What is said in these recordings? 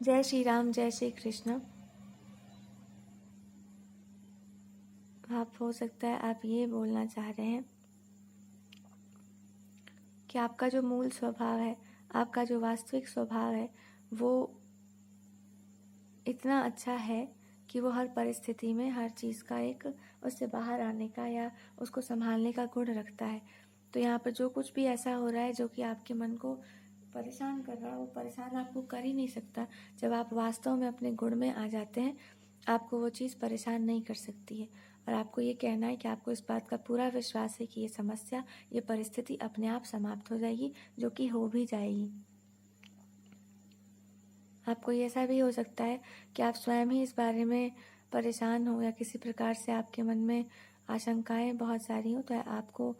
जय श्री राम, जय श्री कृष्ण। आप हो सकता है आप ये बोलना चाह रहे हैं कि आपका जो मूल स्वभाव है, आपका जो वास्तविक स्वभाव है, वो इतना अच्छा है कि वो हर परिस्थिति में हर चीज़ का एक उससे बाहर आने का या उसको संभालने का गुण रखता है। तो यहाँ पर जो कुछ भी ऐसा हो रहा है जो कि आपके मन को परेशान कर रहा है, वो परेशान आपको कर ही नहीं सकता। जब आप वास्तव में अपने गुण में आ जाते हैं, आपको वो चीज़ परेशान नहीं कर सकती है। और आपको ये कहना है कि आपको इस बात का पूरा विश्वास है कि ये समस्या, ये परिस्थिति अपने आप समाप्त हो जाएगी, जो कि हो भी जाएगी। आपको ये ऐसा भी हो सकता है कि आप स्वयं ही इस बारे में परेशान हो या किसी प्रकार से आपके मन में आशंकाएं बहुत सारी हो, तो आपको,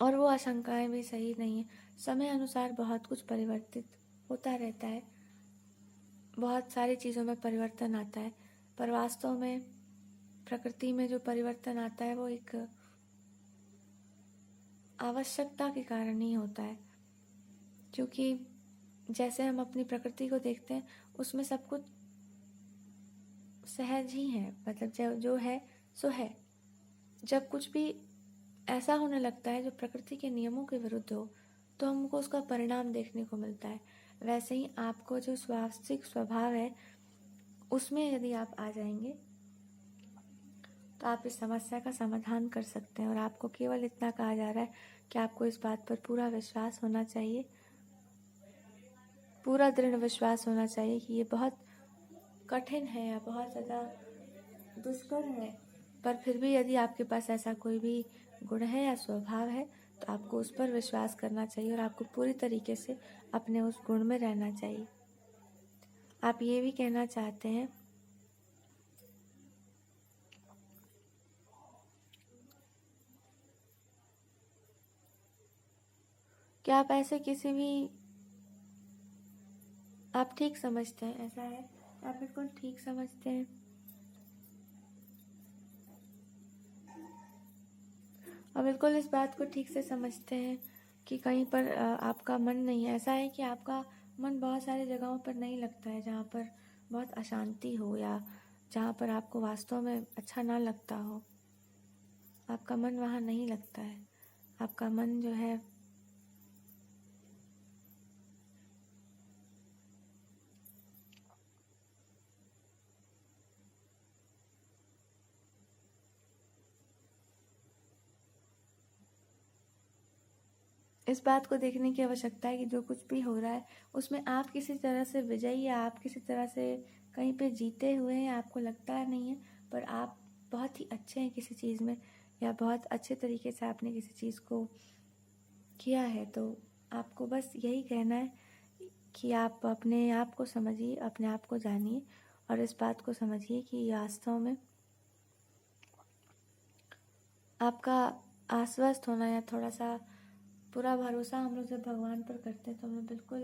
और वो आशंकाएं भी सही नहीं है। समय अनुसार बहुत कुछ परिवर्तित होता रहता है, बहुत सारी चीज़ों में परिवर्तन आता है, पर वास्तव में प्रकृति में जो परिवर्तन आता है वो एक आवश्यकता के कारण ही होता है। क्योंकि जैसे हम अपनी प्रकृति को देखते हैं, उसमें सब कुछ सहज ही है, मतलब जो है सो है। जब कुछ भी ऐसा होने लगता है जो प्रकृति के नियमों के विरुद्ध हो, तो हमको उसका परिणाम देखने को मिलता है। वैसे ही आपको जो स्वाभाविक स्वभाव है, उसमें यदि आप आ जाएंगे तो आप इस समस्या का समाधान कर सकते हैं। और आपको केवल इतना कहा जा रहा है कि आपको इस बात पर पूरा विश्वास होना चाहिए, पूरा दृढ़ विश्वास होना चाहिए कि ये बहुत कठिन है या बहुत ज़्यादा दुष्कर है, पर फिर भी यदि आपके पास ऐसा कोई भी गुण है या स्वभाव है, तो आपको उस पर विश्वास करना चाहिए और आपको पूरी तरीके से अपने उस गुण में रहना चाहिए। आप ये भी कहना चाहते हैं कि आप ऐसे किसी भी, आप ठीक समझते हैं, ऐसा है, आप बिल्कुल ठीक समझते हैं। और बिल्कुल इस बात को ठीक से समझते हैं कि कहीं पर आपका मन नहीं है। ऐसा है कि आपका मन बहुत सारी जगहों पर नहीं लगता है जहाँ पर बहुत अशांति हो या जहाँ पर आपको वास्तव में अच्छा ना लगता हो। आपका मन वहाँ नहीं लगता है। आपका मन जो है इस बात को देखने की आवश्यकता है कि जो कुछ भी हो रहा है उसमें आप किसी तरह से विजयी या आप किसी तरह से कहीं पे जीते हुए हैं, आपको लगता नहीं है, पर आप बहुत ही अच्छे हैं किसी चीज़ में या बहुत अच्छे तरीके से आपने किसी चीज़ को किया है। तो आपको बस यही कहना है कि आप अपने आप को समझिए, अपने आप को जानिए और इस बात को समझिए कि वास्तव में आपका आश्वस्त होना या थोड़ा सा पूरा भरोसा हम लोग जब भगवान पर करते हैं तो हम लोग बिल्कुल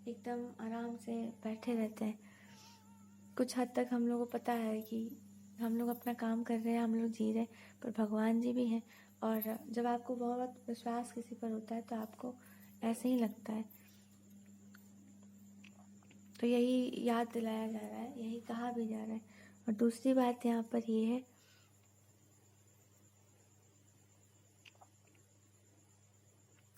एकदम आराम से बैठे रहते हैं। कुछ हद तक हम लोगों को पता है कि हम लोग अपना काम कर रहे हैं, हम लोग जी रहे हैं, पर भगवान जी भी हैं। और जब आपको बहुत विश्वास किसी पर होता है तो आपको ऐसे ही लगता है। तो यही याद दिलाया जा रहा है, यही कहा भी जा रहा है। और दूसरी बात यहाँ पर ये है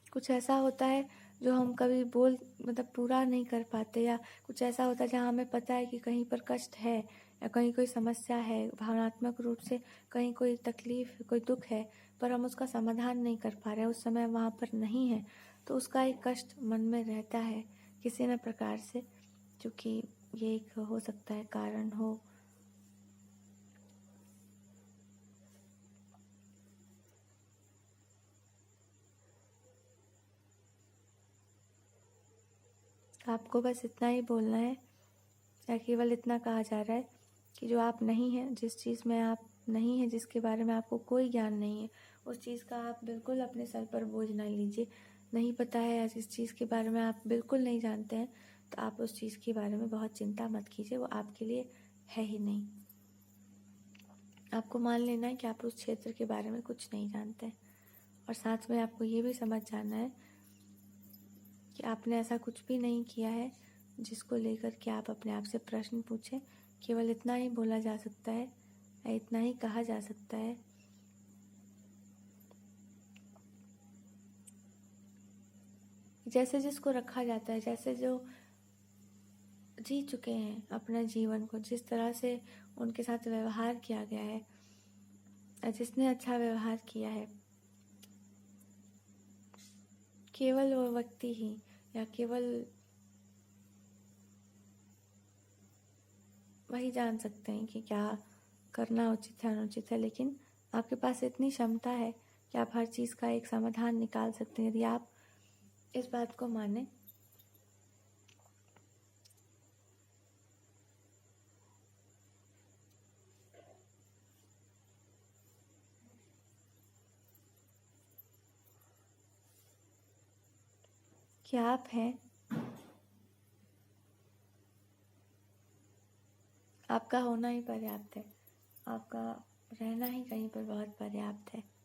कुछ ऐसा होता है जो हम कभी मतलब पूरा नहीं कर पाते, या कुछ ऐसा होता है जहाँ हमें पता है कि कहीं पर कष्ट है या कहीं कोई समस्या है, भावनात्मक रूप से कहीं कोई तकलीफ, कोई दुख है, पर हम उसका समाधान नहीं कर पा रहे, उस समय वहाँ पर नहीं है, तो उसका एक कष्ट मन में रहता है किसी न प्रकार से, क्योंकि ये एक हो सकता है कारण हो। आपको बस इतना ही बोलना है या केवल इतना कहा जा रहा है कि जो आप नहीं हैं, जिस चीज़ में आप नहीं हैं, जिसके बारे में आपको कोई ज्ञान नहीं है, उस चीज़ का आप बिल्कुल अपने सर पर बोझ ना लीजिए। नहीं पता है या जिस चीज़ के बारे में आप बिल्कुल नहीं जानते हैं, तो आप उस चीज़ के बारे में बहुत चिंता मत कीजिए, वो आपके लिए है ही नहीं। आपको मान लेना है कि आप उस क्षेत्र के बारे में कुछ नहीं जानते हैं। और साथ में आपको ये भी समझ जाना है कि आपने ऐसा कुछ भी नहीं किया है जिसको लेकर के आप अपने आप से प्रश्न पूछें। केवल इतना ही बोला जा सकता है, इतना ही कहा जा सकता है, जैसे जिसको रखा जाता है, जैसे जो जी चुके हैं अपना जीवन को, जिस तरह से उनके साथ व्यवहार किया गया है, जिसने अच्छा व्यवहार किया है, केवल वो व्यक्ति ही या केवल वही जान सकते हैं कि क्या करना उचित है अनुचित है। लेकिन आपके पास इतनी क्षमता है कि आप हर चीज़ का एक समाधान निकाल सकते हैं यदि आप इस बात को माने। कि आप हैं, आपका होना ही पर्याप्त है, आपका रहना ही कहीं पर बहुत पर्याप्त है।